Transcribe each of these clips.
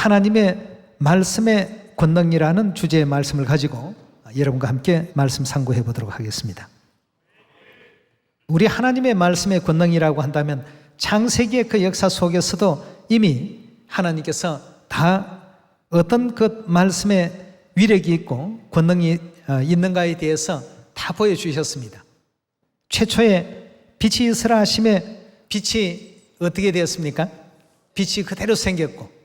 하나님의 말씀의 권능이라는 주제의 말씀을 가지고 여러분과 함께 말씀 상고해 보도록 하겠습니다. 우리 하나님의 말씀의 권능이라고 한다면 창세기의 그 역사 속에서도 이미 하나님께서 다 어떤 그 말씀의 위력이 있고 권능이 있는가에 대해서 다 보여주셨습니다. 최초에 빛이 있으라 하심에 빛이 어떻게 되었습니까? 빛이 그대로 생겼고,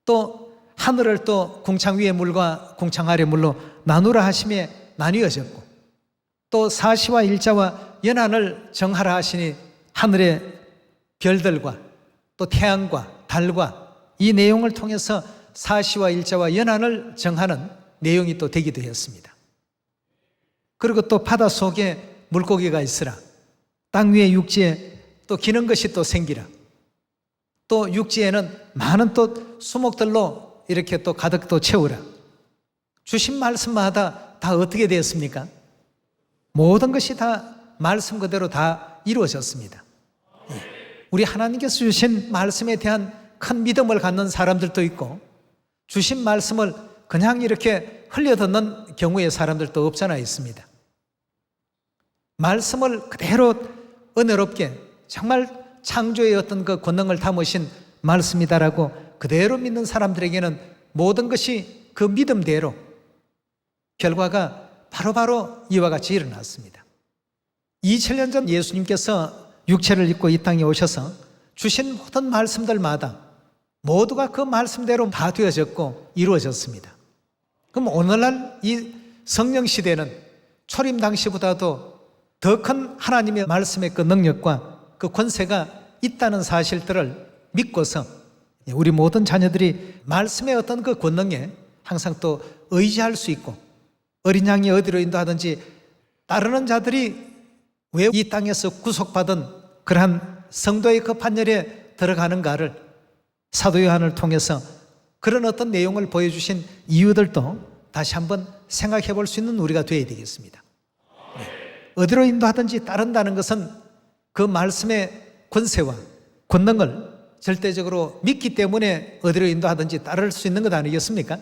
또 하늘을 또 궁창 위의 물과 궁창 아래 물로 나누라 하심에 나뉘어졌고, 또 사시와 일자와 연한을 정하라 하시니 하늘의 별들과 또 태양과 달과 이 내용을 통해서 사시와 일자와 연한을 정하는 내용이 또 되기도 했습니다. 그리고 또 바다 속에 물고기가 있으라, 땅 위의 육지에 또 기는 것이 또 생기라, 또 육지에는 많은 또 수목들로 이렇게 또 가득 또 채우라. 주신 말씀마다 다 어떻게 되었습니까? 모든 것이 다 말씀 그대로 다 이루어졌습니다. 우리 하나님께서 주신 말씀에 대한 큰 믿음을 갖는 사람들도 있고, 주신 말씀을 그냥 이렇게 흘려듣는 경우의 사람들도 없잖아 있습니다. 말씀을 그대로 은혜롭게 정말 창조의 어떤 그 권능을 담으신 말씀이다라고 그대로 믿는 사람들에게는 모든 것이 그 믿음대로 결과가 바로바로 이와 같이 일어났습니다. 2000년 전 예수님께서 육체를 입고 이 땅에 오셔서 주신 모든 말씀들마다 모두가 그 말씀대로 다 되어졌고 이루어졌습니다. 그럼 오늘날 이 성령 시대는 초림 당시보다도 더 큰 하나님의 말씀의 그 능력과 그 권세가 있다는 사실들을 믿고서 우리 모든 자녀들이 말씀의 어떤 그 권능에 항상 또 의지할 수 있고, 어린 양이 어디로 인도하든지 따르는 자들이 왜 이 땅에서 구속받은 그러한 성도의 그 판결에 들어가는가를 사도 요한을 통해서 그런 어떤 내용을 보여주신 이유들도 다시 한번 생각해 볼 수 있는 우리가 되어야 되겠습니다. 어디로 인도하든지 따른다는 것은 그 말씀의 권세와 권능을 절대적으로 믿기 때문에 어디로 인도하든지 따를 수 있는 것 아니겠습니까?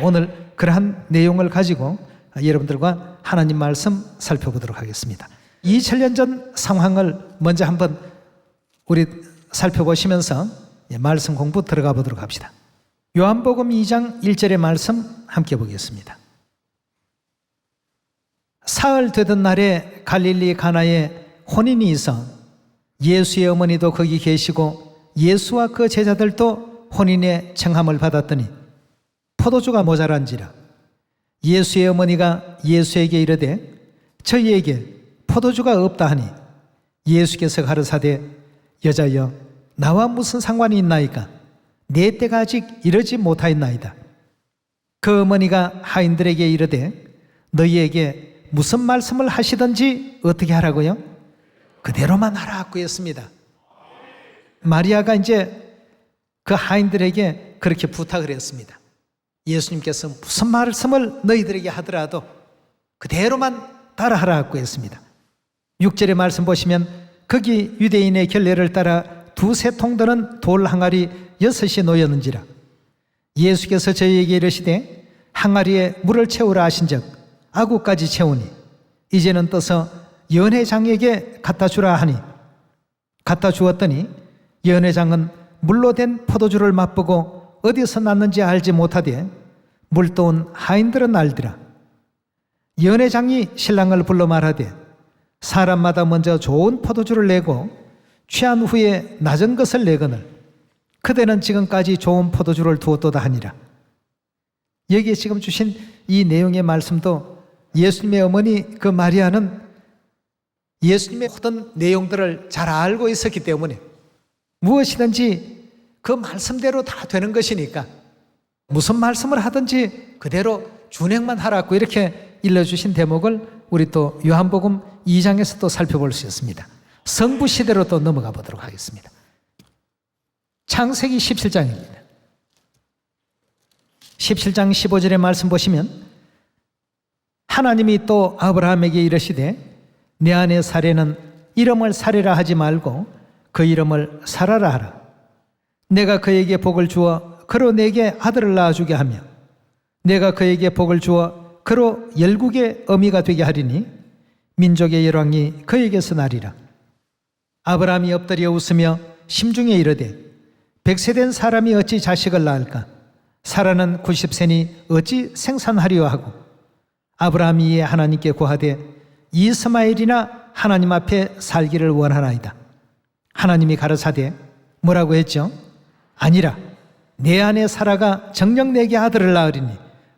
오늘 그러한 내용을 가지고 여러분들과 하나님 말씀 살펴보도록 하겠습니다. 2000년 전 상황을 먼저 한번 우리 살펴보시면서 말씀 공부 들어가 보도록 합시다. 요한복음 2장 1절의 말씀 함께 보겠습니다. 사흘 되던 날에 갈릴리 가나에 혼인이 있어 예수의 어머니도 거기 계시고 예수와 그 제자들도 혼인의 청함을 받았더니 포도주가 모자란지라. 예수의 어머니가 예수에게 이르되 저희에게 포도주가 없다 하니 예수께서 가르사대 여자여 나와 무슨 상관이 있나이까? 내 때가 아직 이르지 못하였나이다. 그 어머니가 하인들에게 이르되 너희에게 무슨 말씀을 하시든지 어떻게 하라고요? 그대로만 하라고 했습니다. 마리아가 이제 그 하인들에게 그렇게 부탁을 했습니다. 예수님께서 무슨 말씀을 너희들에게 하더라도 그대로만 따라하라고 했습니다. 6절의 말씀 보시면 거기 유대인의 결례를 따라 두세 통 드는 돌 항아리 6이 놓였는지라. 예수께서 저희에게 이르시되 항아리에 물을 채우라 하신즉 아구까지 채우니 이제는 떠서 연회장에게 갖다 주라 하니 갖다 주었더니 연회장은 물로 된 포도주를 맛보고 어디서 났는지 알지 못하되 물떠온 하인들은 알더라. 연회장이 신랑을 불러 말하되 사람마다 먼저 좋은 포도주를 내고 취한 후에 낮은 것을 내거늘 그대는 지금까지 좋은 포도주를 두었도다 하니라. 여기에 지금 주신 이 내용의 말씀도 예수님의 어머니 그 마리아는 예수님의 모든 내용들을 잘 알고 있었기 때문에 무엇이든지 그 말씀대로 다 되는 것이니까 무슨 말씀을 하든지 그대로 준행만 하라고 이렇게 일러주신 대목을 우리 또 요한복음 2장에서 또 살펴볼 수 있습니다. 성부 시대로 또 넘어가 보도록 하겠습니다. 창세기 17장입니다. 17장 15절의 말씀 보시면 하나님이 또 아브라함에게 이르시되 내 아내 사레는 이름을 사레라 하지 말고 그 이름을 사라라 하라. 내가 그에게 복을 주어 그로 내게 아들을 낳아주게 하며 내가 그에게 복을 주어 그로 열국의 어미가 되게 하리니 민족의 열왕이 그에게서 나리라. 아브라함이 엎드려 웃으며 심중에 이르되 100세 된 사람이 어찌 자식을 낳을까? 사라는 90세니 어찌 생산하리요 하고 아브라함이 이에 하나님께 고하되 이스마엘이나 하나님 앞에 살기를 원하나이다. 하나님이 가라사대 뭐라고 했죠? 아니라 내 아내 사라가 정녕 내게 아들을 낳으리니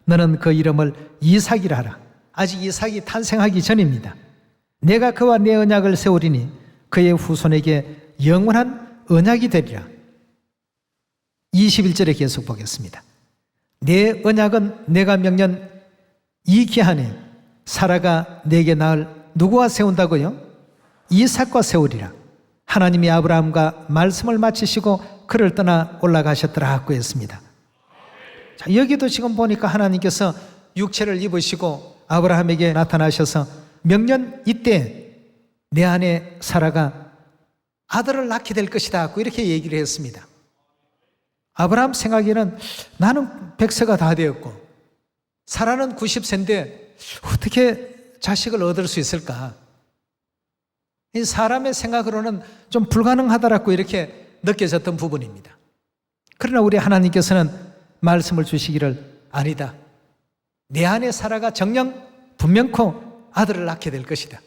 너는 그 이름을 이삭이라 하라. 아직 이삭이 탄생하기 전입니다. 내가 그와 내 언약을 세우리니 그의 후손에게 영원한 언약이 되리라. 21절에 계속 보겠습니다. 내 언약은 내가 명년 이 기한에 사라가 내게 낳을 누구와 세운다고요? 이삭과 세우리라. 하나님이 아브라함과 말씀을 마치시고 그를 떠나 올라가셨더라고 했습니다. 자, 여기도 지금 보니까 하나님께서 육체를 입으시고 아브라함에게 나타나셔서 명년 이때 내 아내 사라가 아들을 낳게 될 것이다 이렇게 얘기를 했습니다. 아브라함 생각에는 나는 100세가 다 되었고 사라는 90세인데 어떻게 자식을 얻을 수 있을까? 이 사람의 생각으로는 좀 불가능하다라고 이렇게 느껴졌던 부분입니다. 그러나 우리 하나님께서는 말씀을 주시기를 아니다. 내 아내 사라가 정녕 분명코 아들을 낳게 될 것이다.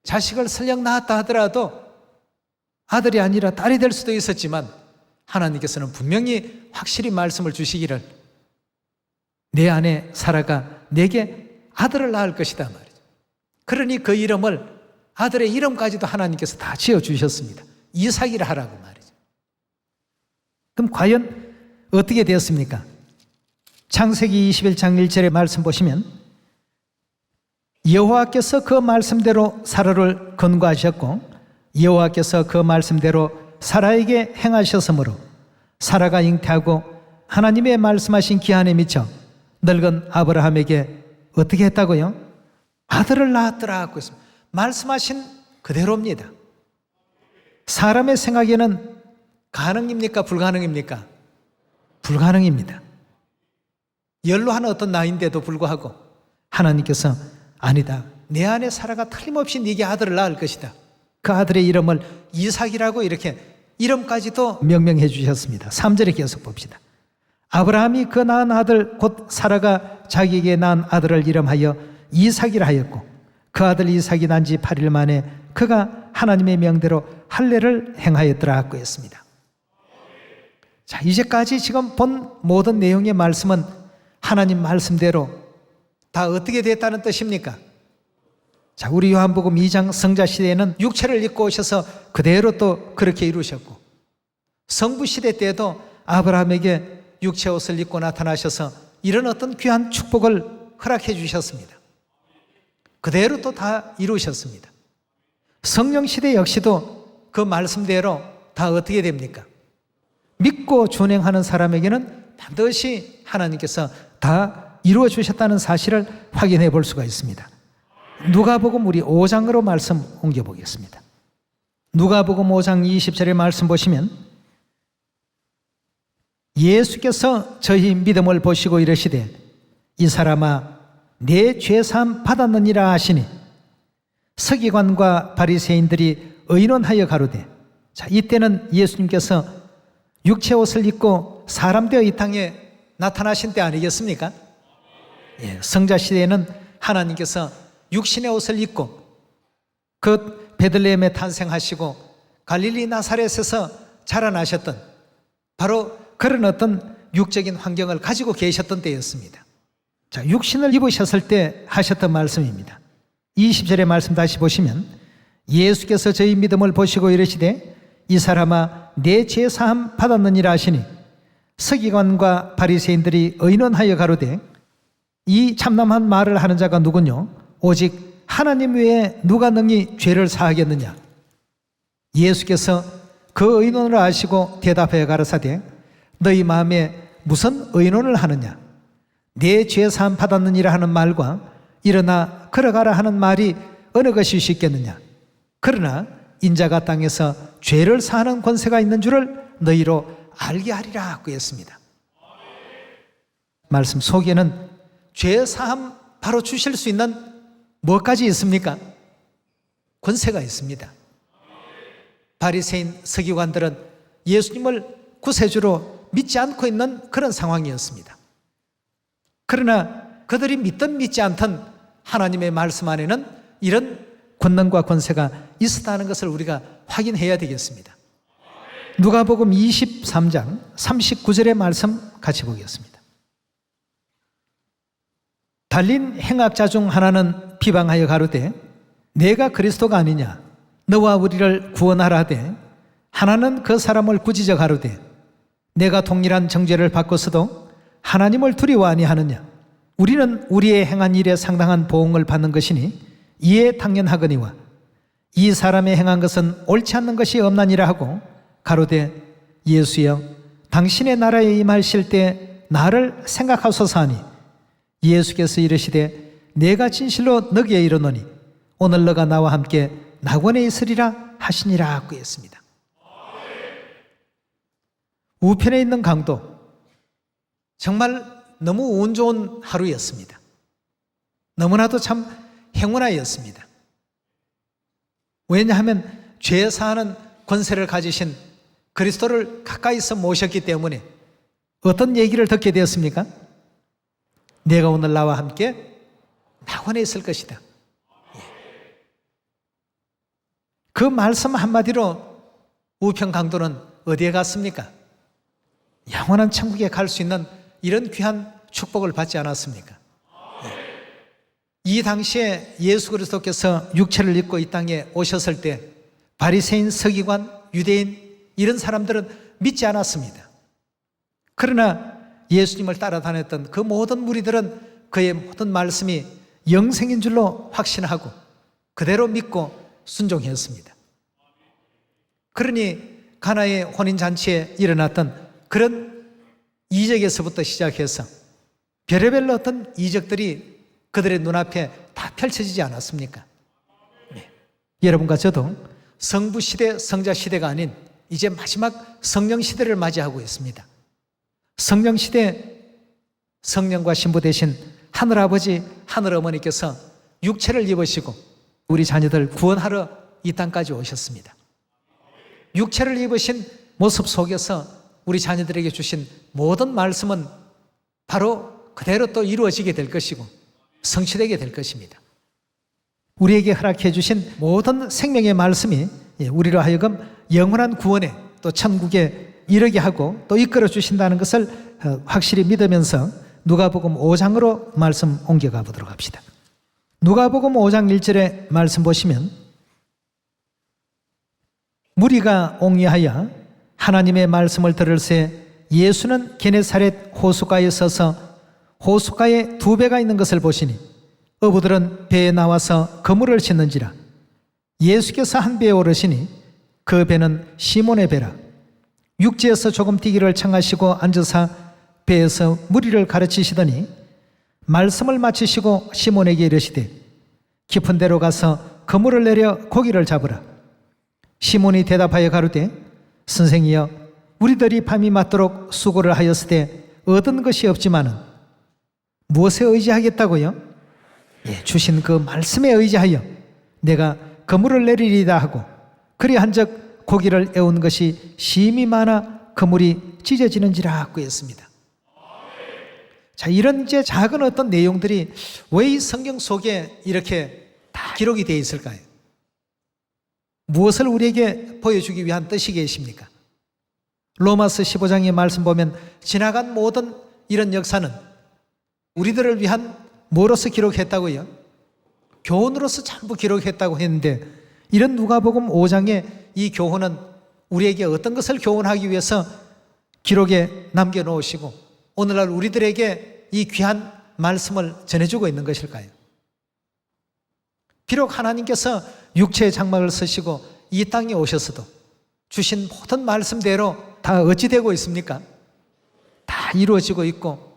자식을 설령 낳았다 하더라도 아들이 아니라 딸이 될 수도 있었지만 하나님께서는 분명히 확실히 말씀을 주시기를 내 아내 사라가 내게 아들을 낳을 것이다 말이죠. 그러니 그 이름을 아들의 이름까지도 하나님께서 다 지어주셨습니다. 이삭이라 하라고 말이죠. 그럼 과연 어떻게 되었습니까? 창세기 21장 1절의 말씀 보시면 여호와께서 그 말씀대로 사라를 건고하셨고 여호와께서 그 말씀대로 사라에게 행하셨으므로 사라가 잉태하고 하나님의 말씀하신 기한에 미쳐 늙은 아브라함에게 어떻게 했다고요? 아들을 낳았더라고 했습니다. 말씀하신 그대로입니다. 사람의 생각에는 가능입니까? 불가능입니까? 불가능입니다. 연로한 어떤 나이인데도 불구하고 하나님께서 아니다. 내 안에 사라가 틀림없이 네게 아들을 낳을 것이다. 그 아들의 이름을 이삭이라고 이렇게 이름까지도 명명해 주셨습니다. 3절에 계속 봅시다. 아브라함이 그 낳은 아들 곧 사라가 자기에게 낳은 아들을 이름하여 이삭이라 하였고 그 아들 이삭이 난 지 8일 만에 그가 하나님의 명대로 할례를 행하였더라고 했습니다. 자, 이제까지 지금 본 모든 내용의 말씀은 하나님 말씀대로 다 어떻게 됐다는 뜻입니까? 자, 우리 요한복음 2장 성자 시대에는 육체를 입고 오셔서 그대로 또 그렇게 이루셨고 성부 시대 때에도 아브라함에게 육체 옷을 입고 나타나셔서 이런 어떤 귀한 축복을 허락해 주셨습니다. 그대로 또 다 이루셨습니다. 성령 시대 역시도 그 말씀대로 다 어떻게 됩니까? 믿고 준행하는 사람에게는 반드시 하나님께서 다 이루어 주셨다는 사실을 확인해 볼 수가 있습니다. 누가복음 우리 5장으로 말씀 옮겨 보겠습니다. 누가복음 5장 20절의 말씀 보시면 예수께서 저희 믿음을 보시고 이르시되 이 사람아 내 죄사함 받았느니라 하시니 서기관과 바리새인들이 의논하여 가로되 자, 이때는 예수님께서 육체 옷을 입고 사람 되어 이 땅에 나타나신 때 아니겠습니까? 예, 성자 시대에는 하나님께서 육신의 옷을 입고 그 베들레헴에 탄생하시고 갈릴리 나사렛에서 자라나셨던 바로 그런 어떤 육적인 환경을 가지고 계셨던 때였습니다. 자, 육신을 입으셨을 때 하셨던 말씀입니다. 20절의 말씀 다시 보시면 예수께서 저희 믿음을 보시고 이르시되 이 사람아 내 죄 사함 받았느니라 하시니 서기관과 바리새인들이 의논하여 가로되 이 참남한 말을 하는 자가 누구뇨? 오직 하나님 외에 누가 능히 죄를 사하겠느냐? 예수께서 그 의논을 아시고 대답하여 가라사대 너희 마음에 무슨 의논을 하느냐? 내 죄 사함 받았느니라 하는 말과 일어나 걸어가라 하는 말이 어느 것이 쉽겠느냐? 그러나 인자가 땅에서 죄를 사하는 권세가 있는 줄을 너희로 알게 하리라고 했습니다. 말씀 속에는 죄 사함 바로 주실 수 있는 뭐까지 있습니까? 권세가 있습니다. 바리새인 서기관들은 예수님을 구세주로 믿지 않고 있는 그런 상황이었습니다. 그러나 그들이 믿든 믿지 않든 하나님의 말씀 안에는 이런 권능과 권세가 있었다는 것을 우리가 확인해야 되겠습니다. 누가복음 23장 39절의 말씀 같이 보겠습니다. 달린 행악자 중 하나는 비방하여 가로되 내가 그리스도가 아니냐 너와 우리를 구원하라 하되 하나는 그 사람을 꾸짖어 가로되 내가 동일한 정죄를 받고서도 하나님을 두려워 아니하느냐 우리는 우리의 행한 일에 상당한 보응을 받는 것이니 이에 당연하거니와 이 사람의 행한 것은 옳지 않는 것이 없나니라 하고 가로되 예수여 당신의 나라에 임하실 때 나를 생각하소서 하니 예수께서 이르시되 내가 진실로 너희에 이르노니 오늘 너가 나와 함께 낙원에 있으리라 하시니라 하고 했습니다. 우편에 있는 강도 정말 너무 운 좋은 하루였습니다. 너무나도 참 행운아였습니다. 왜냐하면 죄 사하는 권세를 가지신 그리스도를 가까이서 모셨기 때문에 어떤 얘기를 듣게 되었습니까? 내가 오늘 나와 함께 낙원에 있을 것이다. 그 말씀 한마디로 우편 강도는 어디에 갔습니까? 영원한 천국에 갈 수 있는 이런 귀한 축복을 받지 않았습니까? 이 당시에 예수 그리스도께서 육체를 입고 이 땅에 오셨을 때 바리새인, 서기관, 유대인 이런 사람들은 믿지 않았습니다. 그러나 예수님을 따라다녔던 그 모든 무리들은 그의 모든 말씀이 영생인 줄로 확신하고 그대로 믿고 순종했습니다. 그러니 가나의 혼인잔치에 일어났던 그런 이적에서부터 시작해서 별의별 어떤 이적들이 그들의 눈앞에 다 펼쳐지지 않았습니까? 네. 여러분과 저도 성부 시대, 성자 시대가 아닌 이제 마지막 성령 시대를 맞이하고 있습니다. 성령 시대, 성령과 신부 되신 하늘아버지, 하늘어머니께서 육체를 입으시고 우리 자녀들 구원하러 이 땅까지 오셨습니다. 육체를 입으신 모습 속에서 우리 자녀들에게 주신 모든 말씀은 바로 그대로 또 이루어지게 될 것이고 성취되게 될 것입니다. 우리에게 허락해 주신 모든 생명의 말씀이 우리로 하여금 영원한 구원에 또 천국에 이르게 하고 또 이끌어 주신다는 것을 확실히 믿으면서 누가복음 5장으로 말씀 옮겨가 보도록 합시다. 누가복음 5장 1절의 말씀 보시면 무리가 옹이하여 하나님의 말씀을 들을새 예수는 게네사렛 호숫가에 서서 호숫가에 두 배가 있는 것을 보시니 어부들은 배에 나와서 그물을 싣는지라 예수께서 한 배에 오르시니 그 배는 시몬의 배라 육지에서 조금 뛰기를 청하시고 앉으사 배에서 무리를 가르치시더니 말씀을 마치시고 시몬에게 이르시되 깊은 데로 가서 그물을 내려 고기를 잡으라. 시몬이 대답하여 가로되 선생이여 우리들이 밤이 맞도록 수고를 하였으되 얻은 것이 없지만은 무엇에 의지하겠다고요? 주신 그 말씀에 의지하여 내가 그물을 내리리다 하고 그리한즉 고기를 애운 것이 심히 많아 그물이 찢어지는지라 하고 했습니다. 자, 이런 이제 작은 어떤 내용들이 왜 이 성경 속에 이렇게 다 기록이 되어 있을까요? 무엇을 우리에게 보여주기 위한 뜻이 계십니까? 로마서 15장의 말씀 보면 지나간 모든 이런 역사는 우리들을 위한 뭐로서 기록했다고요? 교훈으로서 전부 기록했다고 했는데 이런 누가복음 5장의 이 교훈은 우리에게 어떤 것을 교훈하기 위해서 기록에 남겨놓으시고 오늘날 우리들에게 이 귀한 말씀을 전해주고 있는 것일까요? 비록 하나님께서 육체의 장막을 쓰시고 이 땅에 오셨어도 주신 모든 말씀대로 다 어찌 되고 있습니까? 다 이루어지고 있고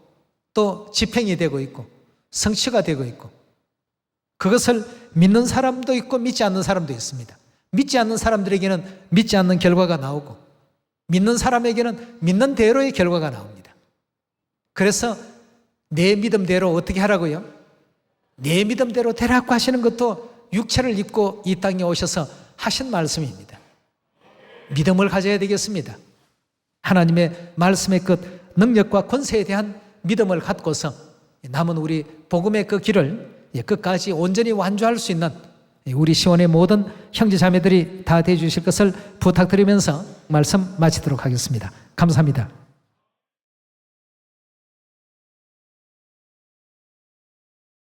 또 집행이 되고 있고 성취가 되고 있고 그것을 믿는 사람도 있고 믿지 않는 사람도 있습니다. 믿지 않는 사람들에게는 믿지 않는 결과가 나오고 믿는 사람에게는 믿는 대로의 결과가 나옵니다. 그래서 내 믿음대로 어떻게 하라고요? 내 믿음대로 되라고 하시는 것도 육체를 입고 이 땅에 오셔서 하신 말씀입니다. 믿음을 가져야 되겠습니다. 하나님의 말씀의 끝, 능력과 권세에 대한 믿음을 갖고서 남은 우리 복음의 그 길을 끝까지 온전히 완주할 수 있는 우리 시원의 모든 형제자매들이 다 되어주실 것을 부탁드리면서 말씀 마치도록 하겠습니다. 감사합니다.